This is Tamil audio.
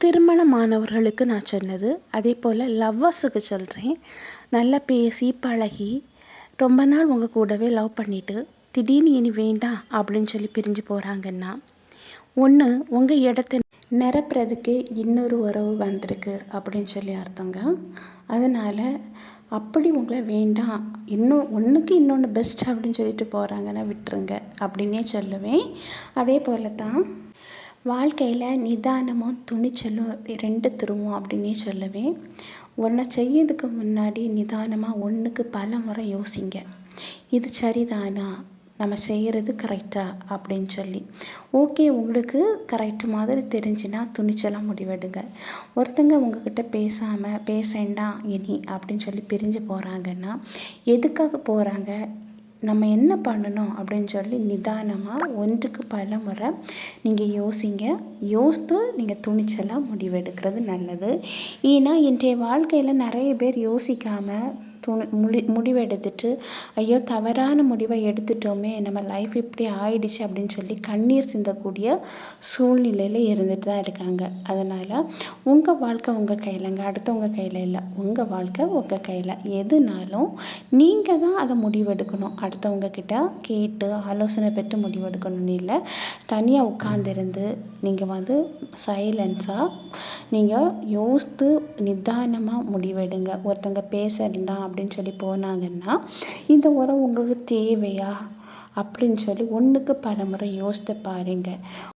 திருமணமானவர்களுக்கு நான் சொன்னது. அதே போல் லவ்வர்ஸுக்கு சொல்கிறேன். நல்லா பேசி பழகி ரொம்ப நாள் உங்கள் கூடவே லவ் பண்ணிவிட்டு திடீர்னு இனி வேண்டாம் அப்படின்னு சொல்லி பிரிஞ்சு போகிறாங்கன்னா, ஒன்று உங்கள் இடத்த நிரப்புறதுக்கு இன்னொரு உறவு வந்திருக்கு அப்படின்னு சொல்லி அர்த்தங்க. அதனால் அப்படி உங்களை வேண்டாம், இன்னும் ஒன்றுக்கு இன்னொன்று பெஸ்ட் அப்படின்னு சொல்லிட்டு போகிறாங்கன்னா விட்டுருங்க அப்படின்னே சொல்லுவேன். அதே போல் தான் வாழ்க்கையில் நிதானமும் துணிச்சலும் 2 திரும்பும் அப்படின்னே சொல்லுவேன். ஒன்றை செய்யறதுக்கு முன்னாடி நிதானமாக ஒன்றுக்கு பல முறை யோசிங்க. இது சரிதானா, நம்ம செய்கிறது கரெக்டா அப்படின்னு சொல்லி. ஓகே, உங்களுக்கு கரெக்டு மாதிரி தெரிஞ்சுன்னா துணிச்சலாக முடிவெடுங்க. ஒருத்தங்க உங்ககிட்ட பேசாமல் பேசேண்டாம் இனி அப்படின்னு சொல்லி பிரிஞ்சு போகிறாங்கன்னா எதுக்காக போகிறாங்க, நம்ம என்ன பண்ணணும் அப்படின்னு சொல்லி நிதானமாக ஒன்றுக்கு பல முறை நீங்கள் யோசிங்க. யோசித்து நீங்கள் துணிச்சலாக முடிவெடுக்கிறது நல்லது. ஏன்னா இன்றைய வாழ்க்கையில் நிறைய பேர் யோசிக்காமல் முடிவெடுத்துட்டு ஐயோ தவறான முடிவை எடுத்துட்டோமே, நம்ம லைஃப் இப்படி ஆயிடுச்சு அப்படின்னு சொல்லி கண்ணீர் சிந்தக்கூடிய சூழ்நிலையில் இருந்துட்டு தான் இருக்காங்க. அதனால் உங்கள் வாழ்க்கை உங்கள் கையிலங்க, அடுத்தவங்க கையில் இல்லை. உங்கள் வாழ்க்கை உங்கள் கையில். எதுனாலும் நீங்கள் தான் அதை முடிவெடுக்கணும். அடுத்தவங்க கிட்ட கேட்டு ஆலோசனை பெற்று முடிவெடுக்கணும்னு இல்லை. தனியாக உட்கார்ந்திருந்து நீங்கள் சைலன்ஸாக நீங்கள் யோசித்து நிதானமாக முடிவெடுங்க. ஒருத்தங்க பேசலாம் அப்படின்னு சொல்லி போனாங்கன்னா இந்த உறவு உங்களுக்கு தேவையா அப்படின்னு சொல்லி ஒன்றுக்கு பல முறை யோசித்து பாருங்கள்.